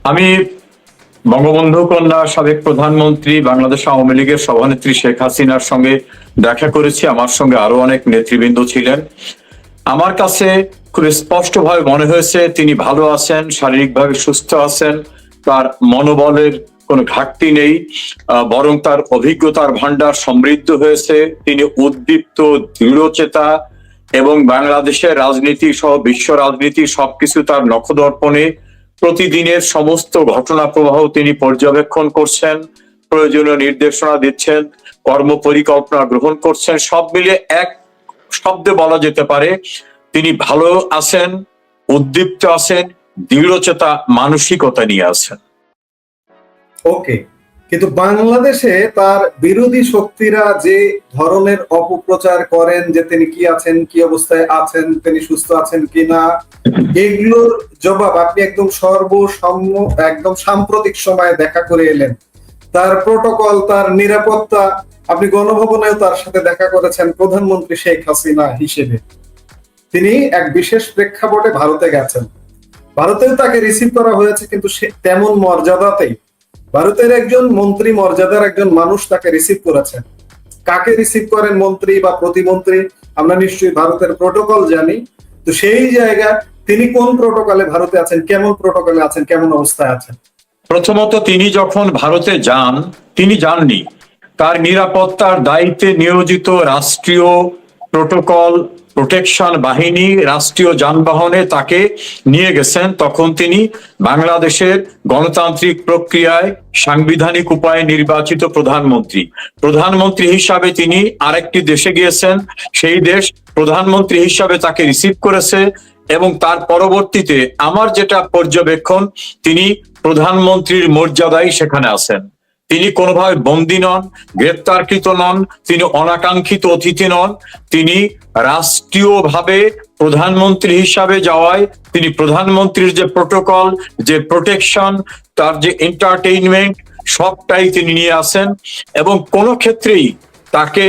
আমি বঙ্গবন্ধু কন্যা সাবেক প্রধানমন্ত্রী বাংলাদেশ আওয়ামী লীগের সভানেত্রী শেখ হাসিনার সঙ্গে দেখা করেছি। আমার সঙ্গে আরো অনেক নেতৃবৃন্দ ছিলেন। আমার কাছে খুব স্পষ্টভাবে মনে হয়েছে তিনি ভালো আছেন, শারীরিকভাবে সুস্থ আছেন, তার মনোবলের কোনো ঘাটতি নেই, বরং তার অভিজ্ঞতার ভান্ডার সমৃদ্ধ হয়েছে। তিনি উদ্দীপ্ত, দৃঢ়চেতা এবং বাংলাদেশের রাজনীতি সহ বিশ্ব রাজনীতি সবকিছু তার নখদর্পণে। প্রতিদিনের সমস্ত ঘটনা প্রবাহ তিনি পর্যবেক্ষণ করছেন, প্রয়োজনীয় নির্দেশনা দিচ্ছেন, কর্ম পরিকল্পনা গ্রহণ করছেন। সব মিলিয়ে এক শব্দে বলা যেতে পারে তিনি ভালো আছেন, উদ্দীপ্ত আছেন, দৃঢ়চেতা মানসিকতা নিয়ে আছেন। ওকে, কিন্তু বাংলাদেশে তার বিরোধী শক্তিরা যে ধরনের অপপ্রচার করেন যে তিনি কি আছেন, কি অবস্থায় আছেন, তিনি সুস্থ আছেন কিনা, এগুলোর জবাব আপনি একদম একদম সাম্প্রতিক সময়ে দেখা করে এলেন। তার প্রোটোকল, তার নিরাপত্তা, আপনি গণভবনেও তার সাথে দেখা করেছেন প্রধানমন্ত্রী শেখ হাসিনা হিসেবে। তিনি এক বিশেষ প্রেক্ষাপটে ভারতে গেছেন, ভারতেও তাকে রিসিভ করা হয়েছে, কিন্তু তেমন মর্যাদাতেই ভারতের একজন মন্ত্রী মর্যাদার একজন মানুষ তাকে রিসিভ করেছেন। কাকে রিসিভ করেন মন্ত্রী বা প্রতিমন্ত্রী আমরা নিশ্চয়ই ভারতের প্রোটোকল জানি। তো সেই জায়গা তিনি কোন প্রোটোকলে ভারতে আছেন, কেমন প্রোটোকলে আছেন, কেমন অবস্থায় আছেন? প্রথমত তিনি যখন ভারতে যান, তিনি যাননি, তার নিরাপত্তার দায়িত্বে নিয়োজিত রাষ্ট্রীয় প্রোটোকল প্রোটেকশন বাহিনী রাষ্ট্রীয় যানবাহনে তাকে নিয়ে গেছেন। তখন তিনি বাংলাদেশের গণতান্ত্রিক প্রক্রিয়ায় সাংবিধানিক উপায়ে নির্বাচিত প্রধানমন্ত্রী হিসাবে তিনি আরেকটি দেশে গিয়েছেন। সেই দেশ প্রধানমন্ত্রী হিসাবে তাকে রিসিভ করেছে এবং তার পরবর্তীতে আমার যেটা পর্যবেক্ষণ, তিনি প্রধানমন্ত্রীর মর্যাদায় সেখানে আছেন। তিনি কোনোভাবে বন্দী নন, গ্রেপ্তারকৃত নন, তিনি অনাকাঙ্ক্ষিত অতিথি নন। তিনি রাষ্ট্রীয়ভাবে প্রধানমন্ত্রী হিসাবে যাওয়ায় তিনি প্রধানমন্ত্রীর যে প্রোটোকল, যে প্রোটেকশন, তার যে এন্টারটেইনমেন্ট সবটাই তিনি নিয়ে আসেন এবং কোনো ক্ষেত্রেই তাকে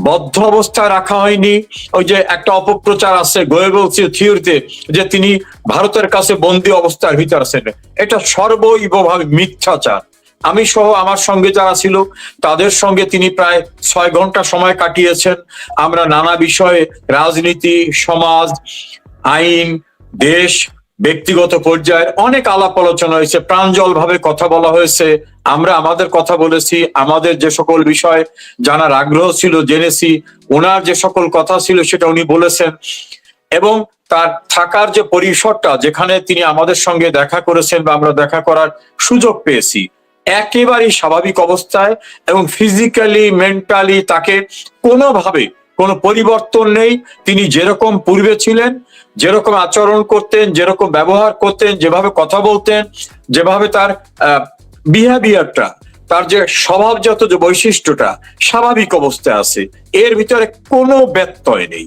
বদ্ধ অবস্থায় রাখা হয়নি। ওই যে একটা অপপ্রচার আছে গোয়েবলস থিওরিতে যে তিনি ভারতের কাছে বন্দী অবস্থার ভিতর আছেন, এটা সর্বৈবভাবে মিথ্যাচার। আমি সহ আমার সঙ্গে যারা ছিল তাদের সঙ্গে তিনি প্রায় 6 ঘন্টা সময় কাটিয়েছেন। আমরা নানা বিষয়ে রাজনীতি, সমাজ, আইন, দেশ, ব্যক্তিগত পর্যায়ে অনেক আলাপ আলোচনা হয়েছে, প্রাঞ্জল ভাবে কথা বলা হয়েছে। আমরা আমাদের কথা বলেছি, আমাদের যে সকল বিষয় জানার আগ্রহ ছিল জেনেছি, ওনার যে সকল কথা ছিল সেটা উনি বলেছেন। এবং তার থাকার যে পরিসরটা, যেখানে তিনি আমাদের সঙ্গে দেখা করেছেন বা আমরা দেখা করার সুযোগ পেয়েছি, একেবারেই স্বাভাবিক অবস্থায় এবং ফিজিক্যালি মেন্টালি তাকে কোনোভাবে কোনো পরিবর্তন নেই। তিনি যেরকম পূর্বে ছিলেন, যেরকম আচরণ করতেন, যেরকম ব্যবহার করতেন, যেভাবে কথা বলতেন, যেভাবে তার বিহেভিয়ারটা, তার যে স্বভাবজাত যে বৈশিষ্ট্যটা স্বাভাবিক অবস্থায় আছে, এর ভিতরে কোনো ব্যত্যয় নেই।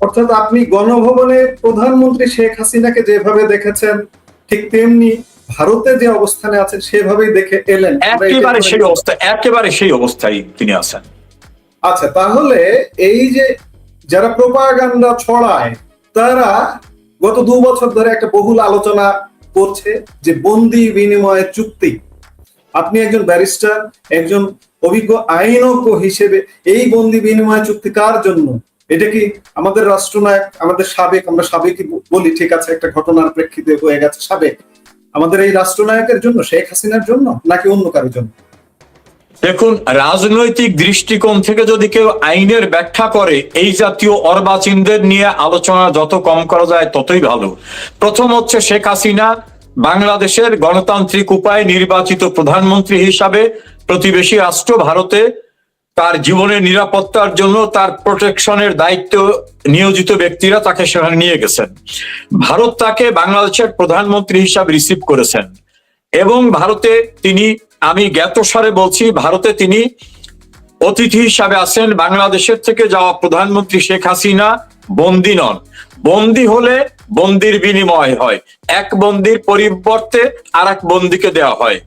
অর্থাৎ আপনি গণভবনে প্রধানমন্ত্রী শেখ হাসিনাকে যেভাবে দেখেছেন ঠিক তেমনি ভারতে যে অবস্থানে আছেন সেভাবেই দেখে এলেন? একেবারে সেই অবস্থায় তিনি আছেন। আচ্ছা, তাহলে এই যে যারা প্রোপাগান্ডা ছড়ায় তারা গত 2 বছর ধরে একটা বহুল আলোচনা করছে যে বন্দি বিনিময় চুক্তি। আপনি একজন ব্যারিস্টার, একজন অভিজ্ঞ আইনজ্ঞ হিসেবে এই বন্দি বিনিময় চুক্তি কার জন্য? এটা কি আমাদের রাষ্ট্রনায়ক, আমাদের সাবেক, আমরা সাবেকই বলি, ঠিক আছে, একটা ঘটনার প্রেক্ষিতে হয়ে গেছে সাবেক, আমাদের এই রাষ্ট্রনায়কের জন্য, শেখ হাসিনার জন্য, নাকি অন্য কারোর জন্য? দেখুন, রাজনৈতিক দৃষ্টিকোণ থেকে যদি কেউ আইনের ব্যাখ্যা করে, এই জাতীয় অর্বাচীনদের নিয়ে আলোচনা যত কম করা যায় ততই ভালো। প্রথম হচ্ছে, শেখ হাসিনা বাংলাদেশের গণতান্ত্রিক উপায়ে নির্বাচিত প্রধানমন্ত্রী হিসাবে প্রতিবেশী রাষ্ট্র ভারতে তার জীবনের নিরাপত্তার জন্য তার প্রোটেকশনের দায়িত্ব নিয়োজিত ব্যক্তিরা তাকে সেখানে নিয়ে গেছেন। ভারত তাকে বাংলাদেশের প্রধানমন্ত্রী হিসাবে রিসিভ করেছেন এবং ভারতে তিনি, আমি জ্ঞাতসারে বলছি, ভারতে তিনি অতিথি হিসাবে আছেন। বাংলাদেশের থেকে যাওয়া প্রধানমন্ত্রী শেখ হাসিনা বন্দী নন। বন্দী হলে বন্দির বিনিময় হয়, এক বন্দির পরিবর্তে আর এক বন্দিকে দেওয়া হয়।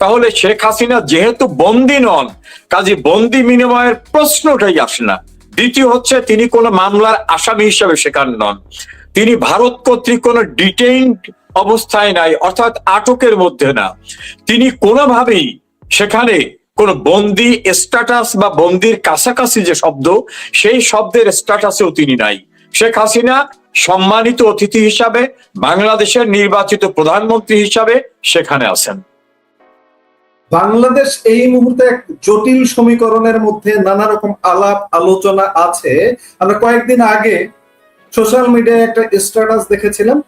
তাহলে শেখ হাসিনা যেহেতু বন্দী নন, কাজে বন্দি বিনিময়ের প্রশ্নটাই আসে না। দ্বিতীয় হচ্ছে, তিনি কোনো মামলার আসামি হিসাবে সেখানে নন, তিনি ভারত কর্তৃক কোনো ডিটেইনড অবস্থায় নাই, অর্থাৎ আটকের মধ্যে না। তিনি কোনোভাবেই সেখানে কোন বন্দি স্ট্যাটাস বা বন্দির কাছাকাছি যে শব্দ, সেই শব্দের স্ট্যাটাসেও তিনি নাই। শেখ হাসিনা সম্মানিত অতিথি হিসাবে, বাংলাদেশের নির্বাচিত প্রধানমন্ত্রী হিসাবে সেখানে আছেন। বাংলাদেশ এই মুহূর্তে এক জটিল সমীকরণের মধ্যে নানা রকম আলাপ আলোচনা আছে। আমরা কয়েকদিন আগে সোশ্যাল মিডিয়ায় একটা স্ট্যাটাস দেখেছিলাম,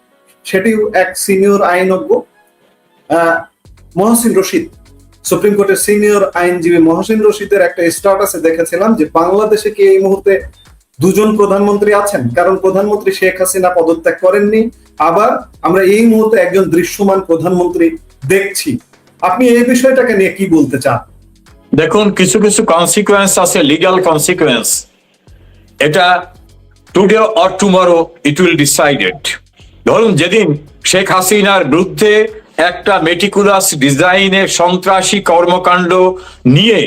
সেটিও এক সিনিয়র আইনজ্ঞ মহসিন রশিদ, সুপ্রিম কোর্টের সিনিয়র আইনজীবী মহসিন রশিদের একটা স্ট্যাটাসে দেখেছিলাম যে বাংলাদেশে কি এই মুহূর্তে দুজন প্রধানমন্ত্রী আছেন, কারণ প্রধানমন্ত্রী শেখ হাসিনা পদত্যাগ করেননি, আবার আমরা এই মুহূর্তে একজন দৃশ্যমান প্রধানমন্ত্রী দেখছি। আপনি এই বিষয়টাকে নিয়ে কি বলতে চান? দেখুন, কিছু কিছু কনসিকুয়েন্স আছে, লিগ্যাল কনসিকুয়েন্স। এটা today or tomorrow it will decided. ধরুন, যেদিন শেখ হাসিনার বিরুদ্ধে একটা মেটিকুলাস ডিজাইনের সন্ত্রাসী কর্মকাণ্ড নিয়ে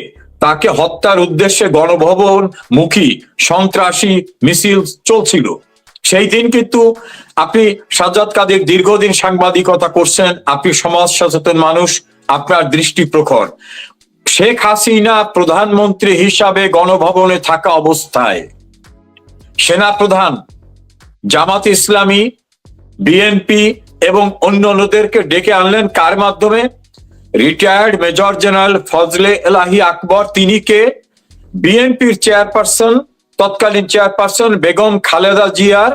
তাকে হত্যার উদ্দেশ্যে গণভবন মুখী সন্ত্রাসী মিছিল চলছিল, সেই দিন কিন্তু আপনি সাজ্জাদ কাদের দীর্ঘদিন সাংবাদিকতা করছেন, আপনি সমাজ সচেতন মানুষ, আপনার দৃষ্টি প্রখর। শেখ হাসিনা প্রধানমন্ত্রী হিসাবে গণভবনে থাকা অবস্থায় সেনাপ্রধান, জামাত ইসলামী, বিএনপি এবং অন্যান্যদেরকে ডেকে আনলেন কার মাধ্যমে? রিটায়ার্ড মেজর জেনারেল ফজলে এলাহি আকবর, তিনি কে? বিএনপির চেয়ারপারসন, তৎকালীন চেয়ারপারসন বেগম খালেদা জিয়ার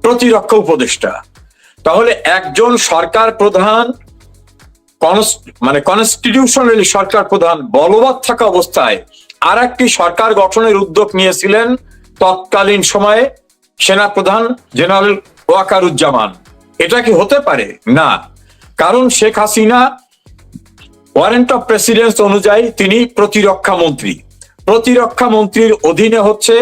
প্রতিরক্ষা উপদেষ্টা। তাহলে একজন সরকার প্রধান, মানে কনস্টিটিউশনালি সরকার প্রধান বলবৎ থাকা অবস্থায় আর একটি সরকার গঠনের উদ্যোগ নিয়েছিলেন তৎকালীন সময়ে সেনাপ্রধান জেনারেল ওয়াকারুজ্জামান। এটা কি হতে পারে? না, কারণ Sheikh Hasina warrant of precedence অনুযায়ী তিনি প্রতিরক্ষা মন্ত্রী। প্রতিরক্ষা মন্ত্রীর অধীনে হচ্ছে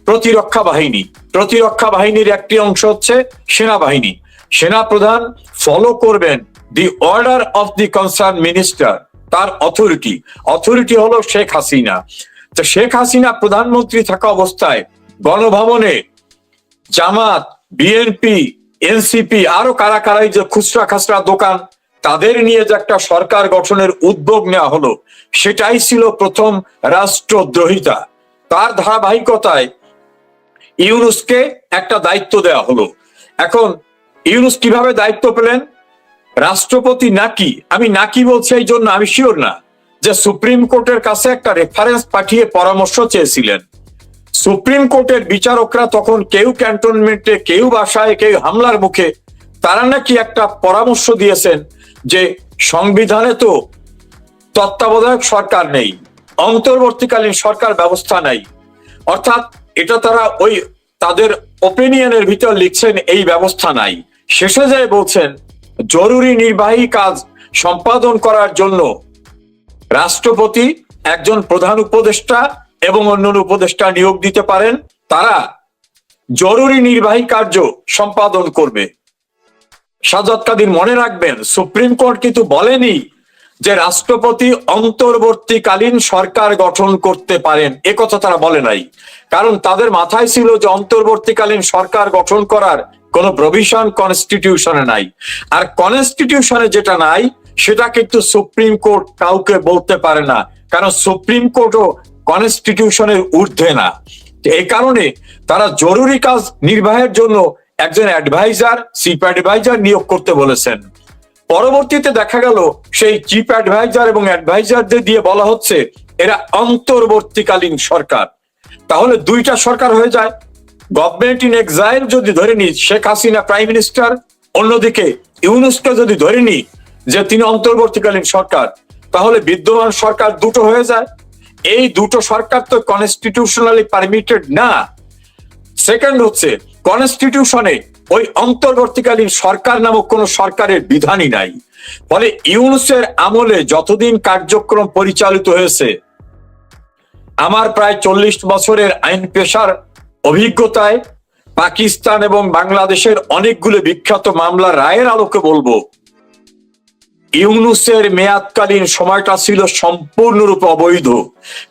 প্রতিরক্ষা বাহিনী, প্রতিরক্ষা বাহিনীর একটি অংশ হচ্ছে সেনাবাহিনী। সেনাপ্রধান ফলো করবেন the order of the concern minister, তার অথরিটি হলো শেখ হাসিনা। তো শেখ হাসিনা প্রধানমন্ত্রী থাকা অবস্থায় গণভবনে জামাত, বিএনপি, এনসিপি আরো কারা কারাই যে খুচরা খাসরা দোকান, তাদের নিয়ে যে একটা সরকার গঠনের উদ্যোগ নেওয়া হলো, সেটাই ছিল প্রথম রাষ্ট্রদ্রোহিতা। তার ধারাবাহিকতায় ইউনূসকে একটা দায়িত্ব দেওয়া হলো। এখন ইউনূস কিভাবে দায়িত্ব পেলেন? রাষ্ট্রপতি নাকি, আমি নাকি বলছি এই জন্য আমি শিওর না, যে সুপ্রিম কোর্টের কাছে একটা রেফারেন্স পাঠিয়ে পরামর্শ চেয়েছিলেন। সুপ্রিম কোর্টের বিচারকরা তখন কেউ ক্যান্টনমেন্টে, কেউ বাসায়, কেউ হামলার মুখে, তারা নাকি একটা পরামর্শ দিয়েছেন যে সংবিধানে তো তত্ত্বাবধায়ক সরকার নেই, অন্তর্বর্তীকালীন সরকার ব্যবস্থা নাই, অর্থাৎ এটা তারা ওই তাদের ওপিনিয়নের ভিতর লিখছেন এই ব্যবস্থা নাই। শেষে যায় বলছেন জরুরি নির্বাহী কাজ সম্পাদন করার জন্য রাষ্ট্রপতি একজন প্রধান উপদেষ্টা এবং অন্যান্য উপদেষ্টা নিয়োগ দিতে পারেন, তারা জরুরি নির্বাহী কার্য সম্পাদন করবে। সাজ্জাদ কাদের মনে রাখবেন, সুপ্রিম কোর্ট কিন্তু বলেনি যে রাষ্ট্রপতি অন্তর্বর্তীকালীন সরকার গঠন করতে পারেন, এ কথা তারা বলে নাই। কারণ তাদের মাথায় ছিল যে অন্তর্বর্তীকালীন সরকার গঠন করার কোন প্রভিশন কনস্টিটিউশনে নাই, আর কনস্টিটিউশনে যেটা নাই সেটা কিন্তু সুপ্রিম কোর্ট কাউকে বলতে পারে না, কারণ সুপ্রিম কোর্টও কনস্টিটিউশনের ঊর্ধ্বে না। এই কারণে তারা জরুরি কাজ নির্বাহের জন্য একজন অ্যাডভাইজার, চিফ অ্যাডভাইজার নিয়োগ করতে বলেছেন। পরবর্তীতে দেখা গেল সেই চিফ অ্যাডভাইজার এবং অ্যাডভাইজারদের দিয়ে বলা হচ্ছে এরা অন্তর্বর্তীকালীন সরকার। তাহলে দুইটা সরকার হয়ে যায়। গভর্নমেন্ট ইন এক্সাইল যদি ধরে নি শেখ হাসিনা প্রাইম মিনিস্টার, অন্যদিকে ইউনূসকে যদি ধরে নি যে তিনি অন্তর্বর্তীকালীন সরকার, তাহলে বিদ্যমান সরকার দুটো হয়ে যায়। এই দুটো সরকার তো কনস্টিটিউশনালি পারমিটেড না। সেকেন্ড হচ্ছে, কনস্টিটিউশনে ওই অন্তর্বর্তীকালীন সরকার নামক কোন সরকারের বিধানই নাই। ফলে ইউনূসের আমলে যতদিন কার্যক্রম পরিচালিত হয়েছে, আমার প্রায় 40 বছরের আইন পেশার অভিজ্ঞতায় পাকিস্তান এবং বাংলাদেশের অনেকগুলো বিখ্যাত মামলা রায়ের আলোকে বলবো, ইউনূসের মেয়াদকালীন সময়টা ছিল সম্পূর্ণরূপে অবৈধ,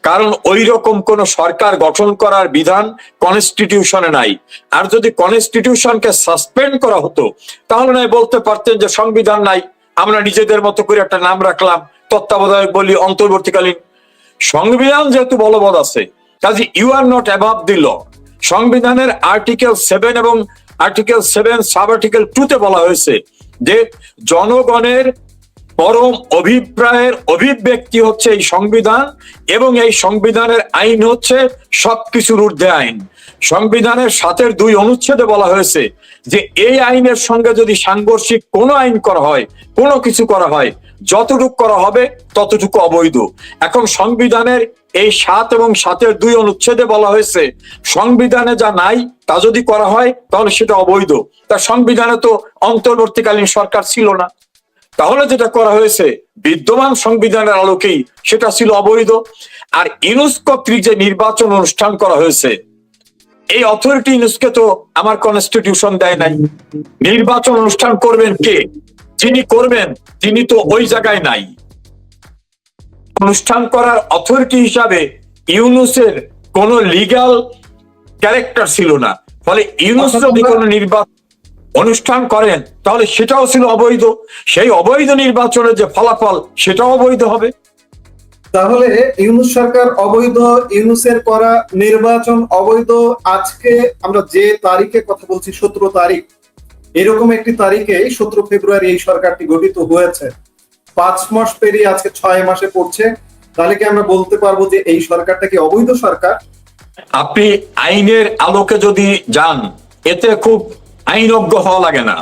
কারণ ওই রকম কোন সরকার গঠন করার বিধান কনস্টিটিউশনে নাই। আর যদি কনস্টিটিউশনকে সাসপেন্ড করা হতো তাহলে নয় বলতে পারতেন যে সংবিধান নাই, আমরা নিজেদের মতো করে একটা নাম রাখলাম, তত্ত্বাবধায়ক বলি, অন্তর্বর্তীকালীন। সংবিধান যেহেতু বলবৎ আছে, কাজে you are not above the law. সংবিধানের আর্টিকেল 7 এবং আর্টিকেল 7 সাব আর্টিকেল 2 তে বলা হয়েছে যে জনগণের পরম অভিপ্রায়ের অভিব্যক্তি হচ্ছে এই সংবিধান, এবং এই সংবিধানের আইন হচ্ছে সবকিছুর ঊর্ধ্বে আইন। সংবিধানের 7-2 অনুচ্ছেদে বলা হয়েছে যে এই আইনের সঙ্গে যদি সাংঘর্ষিক কোনো আইন করা হয়, কোনো কিছু করা হয়, যতটুকু করা হবে ততটুকু অবৈধ। এখন সংবিধানের এই 7 এবং 7-2 অনুচ্ছেদে বলা হয়েছে সংবিধানে যা নাই তা যদি করা হয় তাহলে সেটা অবৈধ। তা সংবিধানে তো অন্তর্বর্তীকালীন সরকার ছিল না, তাহলে যেটা করা হয়েছে বিদ্যমান সংবিধানের আলোকেই সেটা ছিল অবৈধ। আর ইউনূস কর্তৃক যে নির্বাচন অনুষ্ঠান করা হয়েছে, এই অথরিটি ইউনূসকে তো আমার কনস্টিটিউশন দেয় নাই। নির্বাচন অনুষ্ঠান করবেন কে? যিনি করবেন তিনি তো ওই জায়গায় নাই। অনুষ্ঠান করার অথরিটি হিসাবে ইউনূসের কোন লিগ্যাল ক্যারেক্টার ছিল না। ফলে ইউনূস যদি কোনো নির্বাচন অনুষ্ঠান করেন তাহলে সেটাও ছিল অবৈধ। সেই অবৈধ নির্বাচনের যে ফলাফল সেটাও অবৈধ হবে। তাহলে ইউনূস সরকার অবৈধ, ইউনূসের করা নির্বাচন অবৈধ। আজকে আমরা যে তারিখে কথা বলছি 17 তারিখ, এরকম একটি তারিখে 17 ফেব্রুয়ারি এই সরকারটি গঠিত হয়েছে। 5 মাস পেরিয়ে আজকে 6 মাসে পড়ছে। তাহলে কি আমরা বলতে পারবো যে এই সরকারটা কি অবৈধ সরকার? আপনি আইনের আলোকে যদি যান, এতে খুব আইনজ্ঞ হওয়া লাগে না।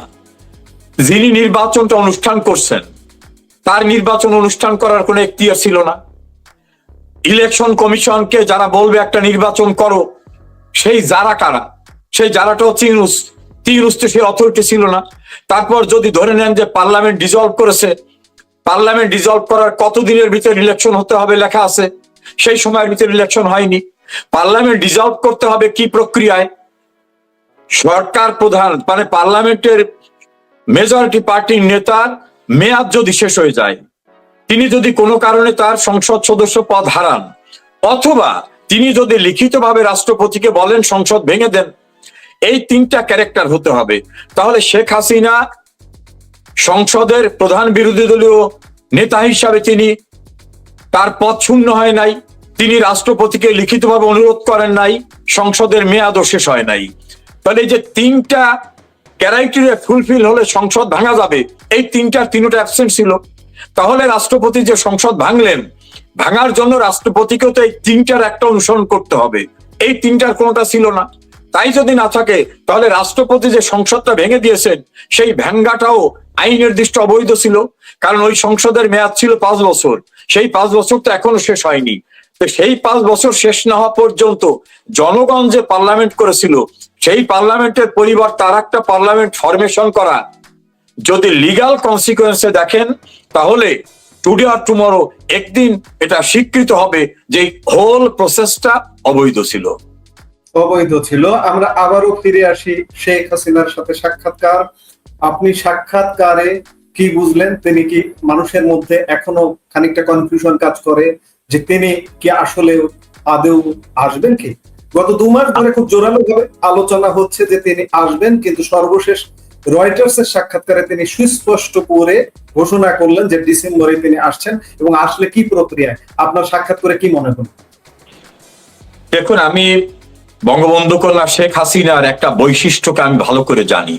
যিনি নির্বাচনটা অনুষ্ঠান করছেন তার নির্বাচন অনুষ্ঠান করার কোনো এখতিয়ার ছিল না। ইলেকশন কমিশনকে যারা বলবে একটা নির্বাচন করো, সেই যারা কারা? সেই যারাটা হচ্ছে ইউনূস। ইউনূস তো সেই অথরিটি ছিল না। তারপর যদি ধরে নেন যে পার্লামেন্ট ডিসলভ করেছে, পার্লামেন্ট ডিসলভ করার কতদিনের ভিতরে ইলেকশন হতে হবে লেখা আছে, সেই সময়ের ভিতরে ইলেকশন হয়নি। পার্লামেন্ট ডিসলভ করতে হবে কি প্রক্রিয়ায়? সরকার প্রধান মানে পার্লামেন্টের মেজরিটি পার্টির নেতার মেয়াদ যদি শেষ হয়ে যায়, তিনি যদি কোনো কারণে তার সংসদ সদস্য পদ হারান, অথবা তিনি যদি লিখিতভাবে রাষ্ট্রপতিকে বলেন সংসদ ভেঙে দেন, এই 3টা ক্যারেক্টার হতে হবে। তাহলে শেখ হাসিনা সংসদের প্রধান বিরোধী দলীয় নেতা হিসাবে তিনি, তার পদ শূন্য হয় নাই, তিনি রাষ্ট্রপতিকে লিখিতভাবে অনুরোধ করেন নাই, সংসদের মেয়াদও শেষ হয় নাই। তাহলে এই যে 3টা ক্রাইটেরিয়া ফুলফিল হলে সংসদ ভাঙা যাবে, এই 3টা অ্যাবসেন্ট ছিল। তাহলে রাষ্ট্রপতি যে সংসদ ভাঙলেন, ভাঙার জন্য রাষ্ট্রপতিকেও তো এই 3টার একটা অনুসরণ করতে হবে। এই 3টার কোনোটা ছিল না। তাই যদি না থাকে তাহলে রাষ্ট্রপতি যে সংসদটা ভেঙে দিয়েছেন সেই ভেঙ্গাটাও আইনের দৃষ্টি অবৈধ ছিল, কারণ ওই সংসদের মেয়াদ ছিল 5 বছর। সেই 5 বছর তো এখনো শেষ হয়নি। তো সেই 5 বছর শেষ না হওয়া পর্যন্ত জনগণ যে পার্লামেন্ট করেছিল, সেই পার্লামেন্টের পরিবার তার একটা পার্লামেন্ট ফরমেশন করা যদি লিগ্যাল কনসিকুয়েন্সে দেখেন, তাহলে টুডে আর টুমরো একদিন এটা স্বীকৃত হবে যে হোল প্রসেসটা অবৈধ ছিল। অবৈধ ছিল। আমরা আবারও ফিরে আসি শেখ হাসিনার সাথে সাক্ষাৎকার। আপনি সাক্ষাৎকারে কি বুঝলেন? তিনি কি মানুষের মধ্যে এখনো খানিকটা কনফিউশন কাজ করে যে তিনি কি আসলে আদৌ আসবেন কি? গত 2 মাস ধরে খুব জোরালো ভাবে আলোচনা হচ্ছে যে তিনি আসবেন, কিন্তু সর্বশেষ রয়টার্স এর সাক্ষাৎকারে তিনি সুস্পষ্ট করে ঘোষণা করলেন যে ডিসেম্বরে তিনি আসছেন। এবং আসলে কি প্রক্রিয়ায় আপনার সাক্ষাৎ করে কি মনে হলো? দেখুন, আমি বঙ্গবন্ধু কন্যা শেখ হাসিনার একটা বৈশিষ্ট্যকে আমি ভালো করে জানি।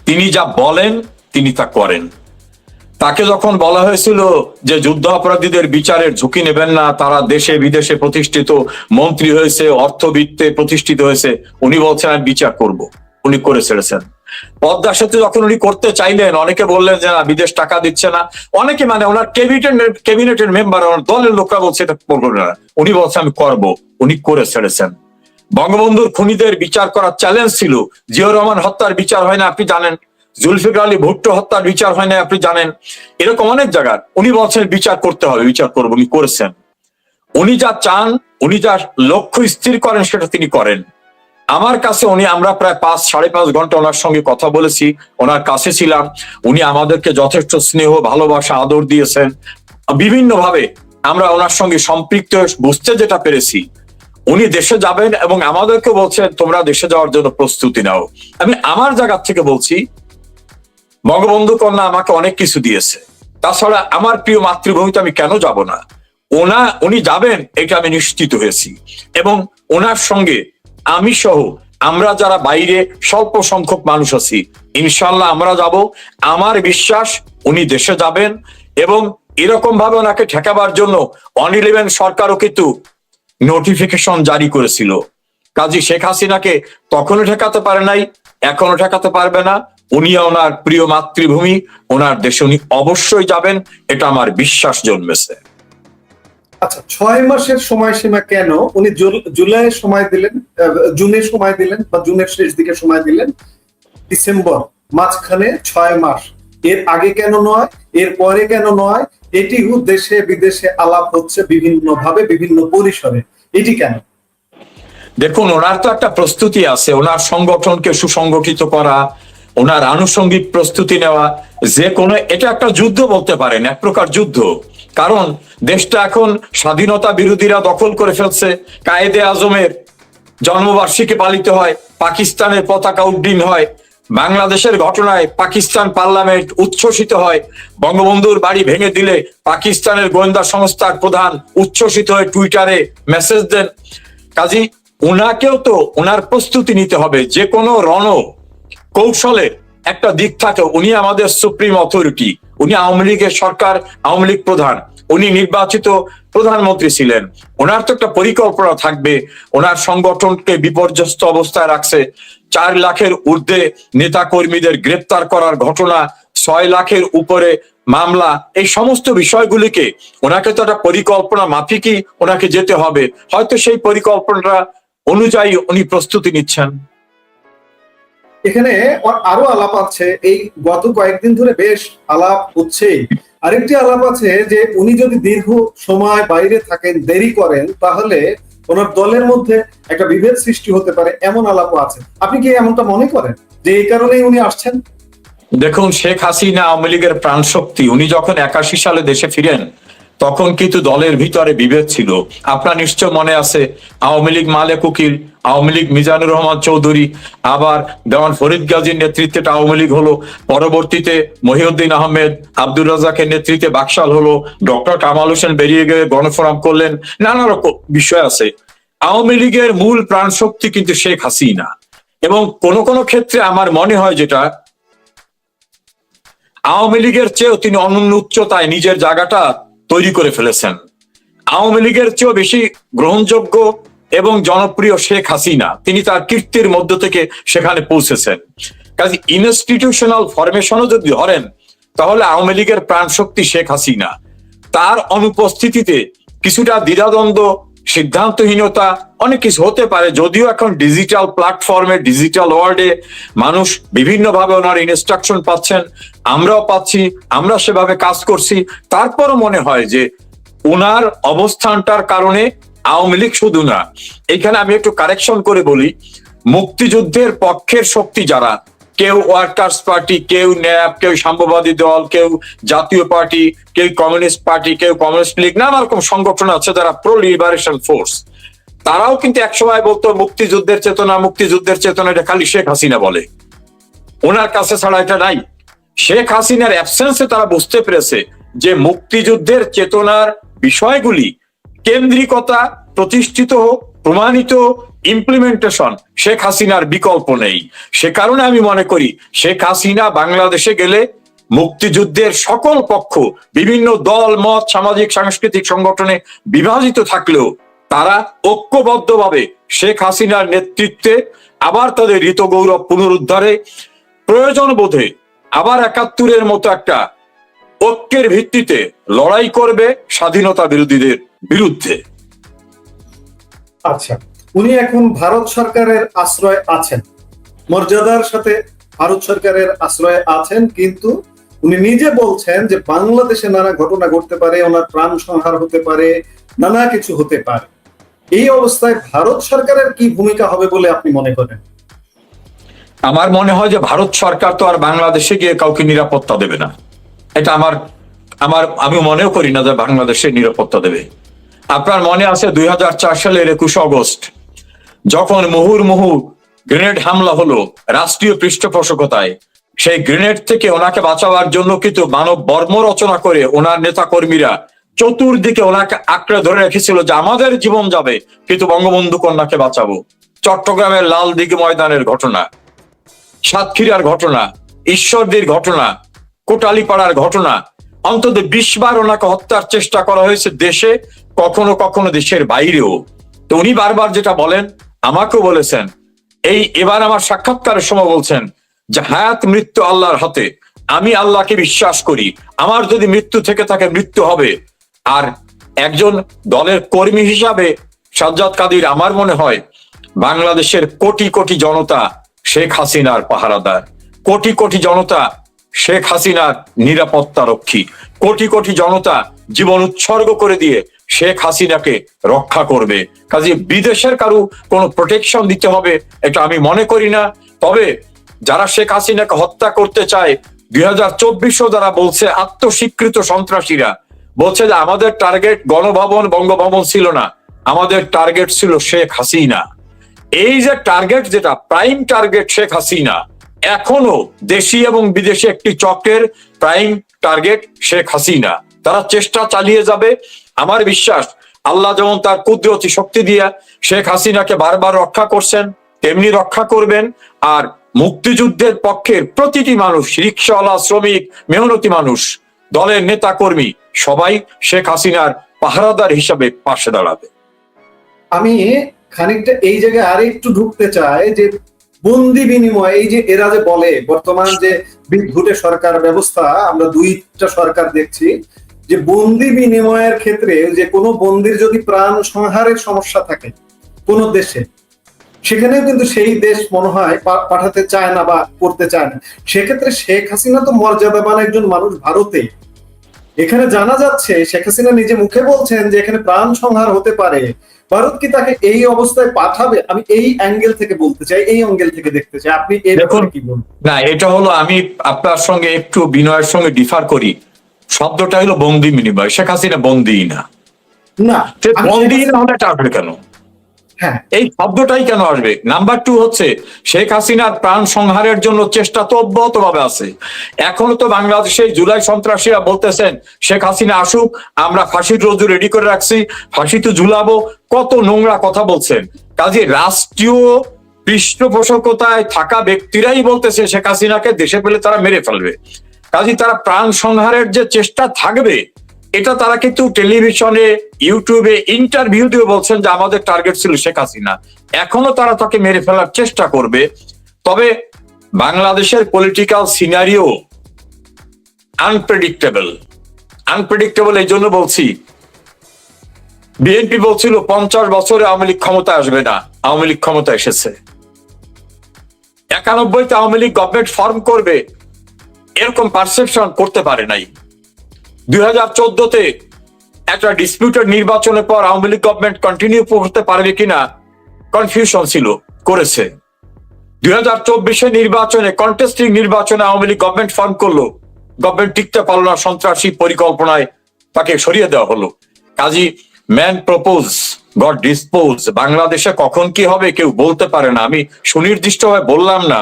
তিনি যা বলেন তিনি তা করেন। তাকে যখন বলা হয়েছিল যে যুদ্ধ অপরাধীদের বিচারের ঝুঁকি নেবেন না, তারা দেশে বিদেশে প্রতিষ্ঠিত মন্ত্রী হয়েছে, অর্থবিত্তে প্রতিষ্ঠিত হয়েছে, উনি বলছেন আমি বিচার করব, উনি করে ছেড়েছেন। পদ্মা সেতু যখন উনি করতে চাইলেন, অনেকে বললেন যে না, বিদেশ টাকা দিচ্ছে না। অনেকে মানে ওনার ক্যাবিনেটের মেম্বার, ওনার দলের লোকরা বলছে এটা করবো না, উনি বলছে আমি করব, উনি করে ছেড়েছেন। বঙ্গবন্ধুর খুনিদের বিচার করার চ্যালেঞ্জ ছিল, জিয়াউর রহমান হত্যার বিচার হয় না আপনি জানেন, জুলফিকার আলী ভুট্টো হত্যার বিচার হয় না আপনি জানেন, এরকম অনেক জায়গার উনি বলছেন বিচার করতে হবে, বিচার করবো, উনি করেছেন। উনি যা চান, উনি যা লক্ষ্য স্থির করেন সেটা তিনি করেন। আমার কাছে আমরা প্রায় 5-5.5 ঘন্টা ওনার সঙ্গে কথা বলেছি, ওনার কাছে ছিলাম। উনি আমাদেরকে যথেষ্ট স্নেহ, ভালোবাসা, আদর দিয়েছেন। বিভিন্ন ভাবে আমরা ওনার সঙ্গে সম্পৃক্ত বুঝতে যেটা পেরেছি, উনি দেশে যাবেন এবং আমাদেরকে বলছেন তোমরা দেশে যাওয়ার জন্য প্রস্তুতি নাও। আমি আমার জায়গা থেকে বলছি, বঙ্গবন্ধু কন্যা আমাকে অনেক কিছু দিয়েছে, তাছাড়া আমার প্রিয় মাতৃভূমিতে আমি কেন যাব না? উনি যাবেন এটা আমি নিশ্চিত হয়েছি, এবং ওনার সঙ্গে আমি সহ আমরা যারা বাইরে স্বল্প সংখ্যক মানুষ আছি, ইনশাল্লাহ আমরা যাব। আমার বিশ্বাস উনি দেশে যাবেন, এবং এরকম ভাবে ওনাকে ঠেকাবার জন্য 111 সরকারও কিন্তু নোটিফিকেশন জারি করেছিল। কাজী শেখ হাসিনাকে তখনও ঠেকাতে পারে নাই, এখনো ঠেকাতে পারবে না। উনি ওনার প্রিয় মাতৃভূমি, ওনার দেশে উনি অবশ্যই যাবেন, এটা আমার বিশ্বাস জন্মেছে। আচ্ছা, 6 মাসের সময়সীমা কেন? উনি জুলাইয়ের সময় দিলেন, জুনের সময় দিলেন, বা জুনের শেষ দিকে সময় দিলেন, ডিসেম্বর মাঝখানে 6 মাস। এর আগে কেন নয়, এর পরে কেন নয়? এটিও দেশে বিদেশে আলাপ হচ্ছে বিভিন্ন ভাবে, বিভিন্ন পরিসরে। এটি কেন? দেখুন, ওনার তো একটা প্রস্তুতি আছে, ওনার সংগঠনকে সুসংগঠিত করা, ওনার আনুষঙ্গিক প্রস্তুতি নেওয়া, যে কোনো, এটা একটা যুদ্ধ বলতে পারেন, এক প্রকার যুদ্ধ। কারণ দেশটা এখন স্বাধীনতা বিরোধীরা দখল করে ফেলছে। কায়েদে আজমের জন্মবার্ষিকী পালিত হয়, পাকিস্তানের পতাকা উড্ডীন হয়, বাংলাদেশের ঘটনায় পাকিস্তান পার্লামেন্ট উচ্ছ্বসিত হয়, বঙ্গবন্ধুর বাড়ি ভেঙে দিলে পাকিস্তানের গোয়েন্দা সংস্থার প্রধান উচ্ছ্বসিত হয়ে টুইটারে মেসেজ দেন। কাজী ওনাকেও তো ওনার প্রস্তুতি নিতে হবে। যে কোনো কৌশলের একটা দিক থাকে। উনি আমাদের সুপ্রিম অথরিটি, উনি আওয়ামী লীগের সরকার, আওয়ামী লীগ প্রধান, উনি নির্বাচিত প্রধানমন্ত্রী ছিলেন। ওনার তো একটা পরিকল্পনা থাকবে। ওনার সংগঠনকে বিপর্যস্ত অবস্থায় রাখছে। 4 লাখের ঊর্ধ্বে নেতা কর্মীদের গ্রেপ্তার করার ঘটনা, 6 লাখের উপরে মামলা, এই সমস্ত বিষয়গুলিকে ওনাকে তো একটা পরিকল্পনা মাফিকই ওনাকে যেতে হবে। হয়তো সেই পরিকল্পনাটা অনুযায়ী উনি প্রস্তুতি নিচ্ছেন। এখানে আরো আলাপ আছে, এই গত কয়েকদিন ধরে বেশ আলাপ হচ্ছে। আরেকটি আলাপ আছে যে উনি যদি দীর্ঘ সময় বাইরে থাকেন, দেরি করেন, তাহলে ওনার দলের মধ্যে একটা বিভেদ সৃষ্টি হতে পারে, এমন আলাপও আছে। আপনি কি এমনটা মনে করেন যে এই কারণেই উনি আসছেন? দেখুন, শেখ হাসিনা আওয়ামী লীগের প্রাণ শক্তি। উনি যখন 81 সালে দেশে ফিরেন, তখন কিন্তু দলের ভিতরে বিভেদ ছিল। আপনার নিশ্চয় মনে আছে, আওয়ামী লীগ মালেক উকিল, আওয়ামী লীগ মিজানুর রহমান চৌধুরী, আবার দেওয়ান ফরিদ গাজীর নেতৃত্বে আওয়ামী লীগ হলো, পরবর্তীতে মহিউদ্দিন আহমেদ, আব্দুর রাজাকের নেতৃত্বে বাকশাল হলো, ডক্টর কামাল হোসেন বেরিয়ে গিয়ে গণফোরাম করলেন, নানা রকম বিষয় আছে। আওয়ামী লীগের মূল প্রাণ শক্তি কিন্তু শেখ হাসিনা। এবং কোন কোন ক্ষেত্রে আমার মনে হয় যেটা আওয়ামী লীগের চেয়েও তিনি অনন্য উচ্চতায় নিজের জায়গাটা তৈরি করে ফেলেছেন। আওয়ামী লীগের চেয়েও বেশি গ্রহণযোগ্য এবং জনপ্রিয় শেখ হাসিনা, তিনি তার কীর্তির মধ্য থেকে সেখানে পৌঁছেছেন। কাজে ইনস্টিটিউশনাল ফরমেশনও যদি ধরেন, তাহলে আওয়ামী লীগের প্রাণ শক্তি শেখ হাসিনা। তার অনুপস্থিতিতে কিছুটা দ্বিধাদ্বন্দ্ব, সিদ্ধান্তহীনতা, অনেক কিছু হতে পারে। যদিও এখন ডিজিটাল প্ল্যাটফর্মে, ডিজিটাল ওয়ার্ল্ডে মানুষ বিভিন্নভাবে ওনার ইনস্ট্রাকশন পাচ্ছেন, আমরাও পাচ্ছি, আমরা সেভাবে কাজ করছি। তারপরও মনে হয় যে ওনার অবস্থানটার কারণে আওয়ামী লীগ শুধু না, এখানে আমি একটু কারেকশন করে বলি, মুক্তিযুদ্ধের পক্ষের শক্তি যারা, কেউ ওয়ার্কার্স পার্টি, কেউ ন্যাপ, কেউ সাম্যবাদী দল, কেউ জাতীয় পার্টি, কেউ কমিউনিস্ট পার্টি, কেউ কমিউনিস্ট লীগ, নানা রকম সংগঠন আছে যারা প্রো লিবারেশন ফোর্স, তারাও কিন্তু একসময় বলতো মুক্তিযুদ্ধের চেতনা, মুক্তিযুদ্ধের চেতনা, এটা খালি শেখ হাসিনা বলে, ওনার কাছে ছাড়া এটা নাই। শেখ হাসিনার অ্যাবসেন্সে তারা বুঝতে পেরেছে যে মুক্তিযুদ্ধের চেতনার বিষয়গুলি কেন্দ্রিকতা প্রতিষ্ঠিত হোক, প্রমাণিত ইমপ্লিমেন্টেশন, শেখ হাসিনার বিকল্প নেই। সে কারণে আমি মনে করি শেখ হাসিনা বাংলাদেশে গেলে মুক্তিযুদ্ধের সকল পক্ষ, বিভিন্ন দল মত, সামাজিক সাংস্কৃতিক সংগঠনে বিভাজিত থাকলেও তারা ঐক্যবদ্ধভাবে শেখ হাসিনার নেতৃত্বে আবার তাদের ঋত গৌরব পুনরুদ্ধারে, প্রয়োজন বোধে আবার 71-এর মতো একটা ঐক্যের ভিত্তিতে লড়াই করবে স্বাধীনতা বিরোধীদের বিরুদ্ধে। আচ্ছা, উনি এখন ভারত সরকারের আশ্রয় আছেন, মর্যাদার সাথে ভারত সরকারের আশ্রয়ে আছেন, কিন্তু উনি নিজে বলছেন যে বাংলাদেশে নানা ঘটনা ঘটতে পারে, ওনার প্রাণ সংহার হতে পারে, নানা কিছু হতে পারে। এই অবস্থায় ভারত সরকারের কি ভূমিকা হবে বলে আপনি মনে করেন? আমার মনে হয় যে ভারত সরকার তো আর বাংলাদেশে গিয়ে কাউকে নিরাপত্তা দেবে না। এটা আমার আমার আমি মনেও করি না যে বাংলাদেশে নিরাপত্তা দেবে। আপনার মনে আছে 2004 সালের 21 অগস্ট যখন মুহুর্মুহু গ্রেনেড হামলা হলো রাষ্ট্রীয় পৃষ্ঠপোষকতায়, সেই গ্রেনেড থেকে ওনাকে বাঁচাবার জন্য কিন্তু মানব বর্ম রচনা করে ওনার নেতা কর্মীরা চতুর্দিকে ওনাকে আঁকড়ে ধরে রেখেছিল যে আমাদের জীবন যাবে কিন্তু বঙ্গবন্ধু কন্যাকে বাঁচাবো। চট্টগ্রামের লাল দিঘি ময়দানের ঘটনা, সাতক্ষীরার ঘটনা, ঈশ্বরদীর ঘটনা, কোটালীপাড়ার ঘটনা, অন্তত 20 বার ওনাকে হত্যার চেষ্টা করা হয়েছে দেশে, কখনো কখনো দেশের বাইরেও। তো উনি বারবার যেটা বলেন, আমাকেও বলেছেন, এবার আমার সাক্ষাৎকারের সময় বলছেন যে হায়াত মৃত্যু আল্লাহর হাতে, আমি আল্লাহকে বিশ্বাস করি, আমার যদি মৃত্যু থেকে থাকে মৃত্যু হবে। আর একজন দলের কর্মী হিসাবে সাজ্জাদ কাদির, আমার মনে হয় বাংলাদেশের কোটি কোটি জনতা শেখ হাসিনার পাহারাদার, কোটি কোটি জনতা শেখ হাসিনার নিরাপত্তা রক্ষী, কোটি কোটি জনতা জীবন উৎসর্গ করে দিয়ে শেখ হাসিনাকে রক্ষা করবে। কাজে বিদেশের কারো কোনো প্রোটেকশন দিতে হবে এটা আমি মনে করি না। তবে যারা শেখ হাসিনাকে হত্যা করতে চায়, 2024 যারা বলছে আত্মস্বীকৃত সন্ত্রাসীরা বলছে যে আমাদের টার্গেট গণভবন বঙ্গভবন ছিল না, আমাদের টার্গেট ছিল শেখ হাসিনা। এই যে টার্গেট, যেটা প্রাইম টার্গেট শেখ হাসিনা, এখনো দেশি এবং বিদেশি একটি চক্রের প্রাইম টার্গেট শেখ হাসিনা। তারা চেষ্টা চালিয়ে যাবে। আমার বিশ্বাস আল্লাহ যেমন তার কুদরতি শক্তি দিয়ে শেখ হাসিনাকে বারবার রক্ষা করছেন, তেমনি রক্ষা করবেন। আর মুক্তিযুদ্ধের পক্ষের প্রতিটি মানুষ, রিকশাওয়ালা, শ্রমিক, মেহনতি মানুষ, দলের নেতা কর্মী সবাই শেখ হাসিনার পাহারাদার হিসাবে পাশে দাঁড়াবে। আমি খানিকটা এই জায়গায় আরে একটু ঢুকতে চাই যে বন্দি বিনিময়, এই যে এরা যে বলে বর্তমান যে বিদ্যুটে সরকার ব্যবস্থা, আমরা দুইটা সরকার দেখছি, যে বন্দি বিনিময়ের ক্ষেত্রে যে কোনো বন্দির যদি প্রাণ সংহারের সমস্যা থাকে কোন দেশে, সেখানেও কিন্তু সেই দেশ মনে হয় পাঠাতে চায় না বা করতে চায় না। সেক্ষেত্রে শেখ হাসিনা তো মর্যাদাবান একজন মানুষ ভারতে, এখানে জানা যাচ্ছে শেখ হাসিনা নিজে মুখে বলছেন যে এখানে প্রাণ সংহার হতে পারে, ভারত কি তাকে এই অবস্থায় পাঠাবে? আমি এই অ্যাঙ্গেল থেকে বলতে চাই, এই অ্যাঙ্গেল থেকে দেখতে চাই, আপনি এর ব্যাপারে কি বলবেন? না, এটা হলো, আমি আপনার সঙ্গে একটু বিনয়ের সঙ্গে ডিফার করি। শব্দটা হলো বন্দি বিনিময়, শেখ হাসিনা বন্দি না। না, বন্দি না হলে এটা আসবে কেন? হ্যাঁ, এই শব্দটাই কেন আসবে? নাম্বার 2 হচ্ছে শেখ হাসিনার প্রাণ সংহারের জন্য চেষ্টা তো অব্যাহত ভাবে আছে। এখনো তো বাংলাদেশে জুলাই সন্ত্রাসীরা বলতেছেন শেখ হাসিনা আসুক, আমরা ফাঁসির রোজু রেডি করে রাখছি, ফাঁসি তো ঝুলাবো, কত নোংরা কথা বলছেন। কাজে রাষ্ট্রীয় পৃষ্ঠপোষকতায় থাকা ব্যক্তিরাই বলতেছে শেখ হাসিনাকে দেশে পেলে তারা মেরে ফেলবে। কাজে তারা প্রাণ সংহারের যে চেষ্টা থাকবে, এটা তারা কিন্তু টেলিভিশনে, ইউটিউবে ইন্টারভিউ দিয়ে বলছেন যে আমাদের টার্গেট ছিল শেখ হাসিনা। এখনো তারা তাকে মেরে ফেলার চেষ্টা করবে। তবে বাংলাদেশের পলিটিক্যাল সিনারিও আনপ্রেডিক্টেবল এই জন্য বলছি, বিএনপি বলছিল 50 বছরে আওয়ামী লীগ ক্ষমতায় আসবে না, আওয়ামী লীগ ক্ষমতা এসেছে। 91-তে আওয়ামী লীগ গভর্নমেন্ট ফর্ম করবে এরকম পারসেপশন করতে পারে নাই। 2014-তে একটা ডিসপিউটেড নির্বাচনের পর আওয়ামী লীগ গভর্নমেন্ট কন্টিনিউ করতে পারবে কিনা কনফিউশন ছিল, করেছে। 2024-এর নির্বাচনে, কন্টেস্টিং নির্বাচনে আওয়ামী লীগ গভর্নমেন্ট ফর্ম করলো, গভর্নমেন্ট টিকতে পারলো না, সন্ত্রাসী পরিকল্পনায় তাকে সরিয়ে দেওয়া হলো। কাজী ম্যান প্রপোজ গড ডিসপোজ। বাংলাদেশে কখন কি হবে কেউ বলতে পারে না। আমি সুনির্দিষ্টভাবে বললাম না,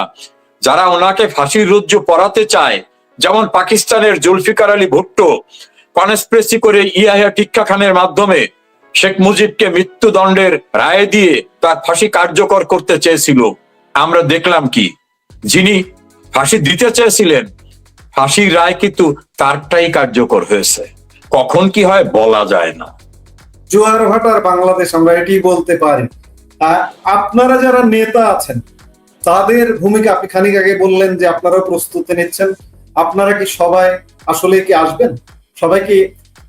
যারা ওনাকে ফাঁসির রজ্জু পরাতে চায়, যেমন পাকিস্তানের জুলফিকার আলী ভুট্টো কনস্পিরেসি করে ইয়াহিয়া টিক্কা খানের মাধ্যমে শেখ মুজিবকে মৃত্যুদণ্ডের রায় দিয়ে তার ফাঁসি কার্যকর করতে চেয়েছিল। আমরা দেখলাম কি, যিনি ফাঁসি দিতে চেয়েছিলেন, ফাঁসির রায় কিন্তু তারটাই কার্যকর হয়েছে। কখন কি হয় বলা যায় না। জোয়ার ভাটার বাংলাদেশ, আমরা এটি বলতে পারি। আপনারা যারা নেতা আছেন তাদের ভূমিকা, আপনি খানিক আগে বললেন যে আপনারাও প্রস্তুতি নিচ্ছেন, আপনারা কি সবাই আসলে কি আসবেন? সবাই কি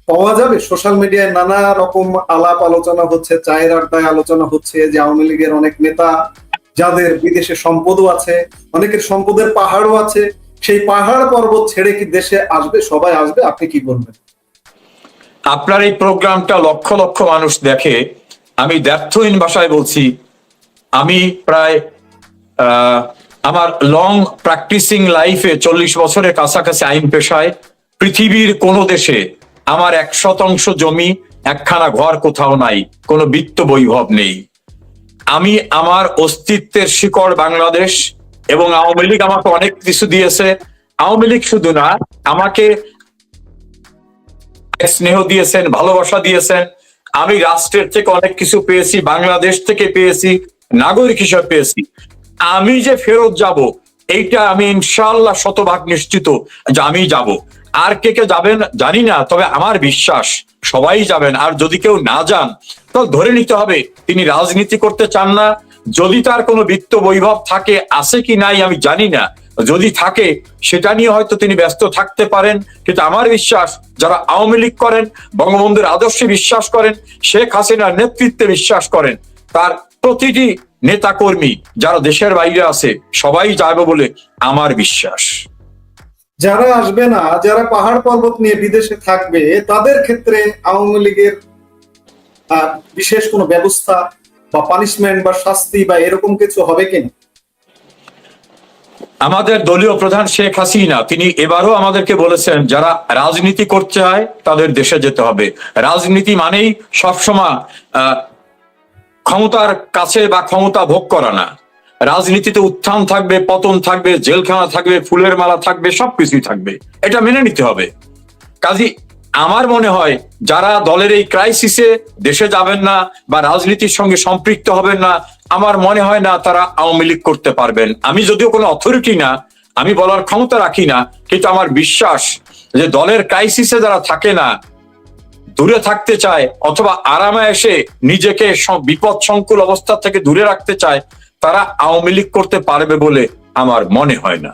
পাওয়া যাবে? সোশ্যাল মিডিয়ায় নানা রকম আলাপ আলোচনা হচ্ছে, চায়ের আড্ডায় আলোচনা হচ্ছে যে আওয়ামী লীগের অনেক নেতা যাদের বিদেশে সম্পদও আছে, অনেকের সম্পদের পাহাড়ও আছে, সেই পাহাড় পর্বত ছেড়ে কি দেশে আসবে? সবাই আসবে? আপনি কি বলবেন? আপনার এই প্রোগ্রামটা লক্ষ লক্ষ মানুষ দেখে, আমি দ্ব্যর্থহীন ভাষায় বলছি, আমি প্রায় আমার লং প্র্যাকটিসিং লাইফে 40 বছরের কাছাকাছি আইন পেশায়, পৃথিবীর কোন দেশে আমার 1% জমি, একখানা ঘর কোথাও নাই, কোনো বিত্ত বৈভব নেই। আমি আমার অস্তিত্বের শিকড় বাংলাদেশ, এবং আওয়ামী লীগ আমাকে অনেক কিছু দিয়েছে। আওয়ামী লীগ শুধু না, আমাকে স্নেহ দিয়েছেন, ভালোবাসা দিয়েছেন। আমি রাষ্ট্রের থেকে অনেক কিছু পেয়েছি, বাংলাদেশ থেকে পেয়েছি, নাগরিক হিসেবে পেয়েছি। আমি যে ফেরত যাব, এইটা আমি ইনশাআল্লাহ শতভাগ নিশ্চিত যে আমি যাব। আর কে কে যাবেন জানি না, তবে আমার বিশ্বাস সবাই যাবেন। আর যদি কেউ না যান, তাহলে ধরে নিতে হবে তিনি রাজনীতি করতে চান না। যদি তার কোনো বিত্ত বৈভব থাকে, আছে কি নাই আমি জানি না, যদি থাকে সেটা নিয়ে হয়তো তিনি ব্যস্ত থাকতে পারেন। কিন্তু আমার বিশ্বাস, যারা আওয়ামী লীগ করেন, বঙ্গবন্ধুর আদর্শে বিশ্বাস করেন, শেখ হাসিনার নেতৃত্বে বিশ্বাস করেন, তার প্রতিটি নেতা কর্মী যারা দেশের বাইরে আছে, সবাই যাবে বলে আমার বিশ্বাস। যারা আসবে না, যারা পাহাড় পর্বত নিয়ে বিদেশে থাকবে, তাদের ক্ষেত্রে আওয়ামী লীগের বিশেষ কোনো ব্যবস্থা বা পানিশমেন্ট বা শাস্তি বা এরকম কিছু হবে কিনা? আমাদের দলীয় প্রধান শেখ হাসিনা তিনি এবারও আমাদেরকে বলেছেন, যারা রাজনীতি করতে চায় তাদের দেশে যেতে হবে। রাজনীতি মানেই সবসময় ক্ষমতার কাছে বা ক্ষমতা ভোগ করা না। রাজনীতিতে উত্থান থাকবে, পতন থাকবে, জেলখানা থাকবে, ফুলের মালা থাকবে, সবকিছুই থাকবে, এটা মেনে নিতে হবে। কাজী আমার মনে হয় যারা দলের এই ক্রাইসিসে দেশে যাবেন না বা রাজনীতির সঙ্গে সম্পৃক্ত হবেন না, আমার মনে হয় না তারা আওয়ামী লীগ করতে পারবেন। আমি যদিও কোনো অথরিটি না, আমি বলার ক্ষমতা রাখি না, কিন্তু আমার বিশ্বাস যে দলের ক্রাইসিসে যারা থাকে না, দূরে থাকতে চায়, অথবা আরামে এসে নিজেকে বিপদ সংকুল অবস্থা থেকে দূরে রাখতে চায়, তারা আওয়ামী লীগ করতে পারবে বলে আমার মনে হয় না।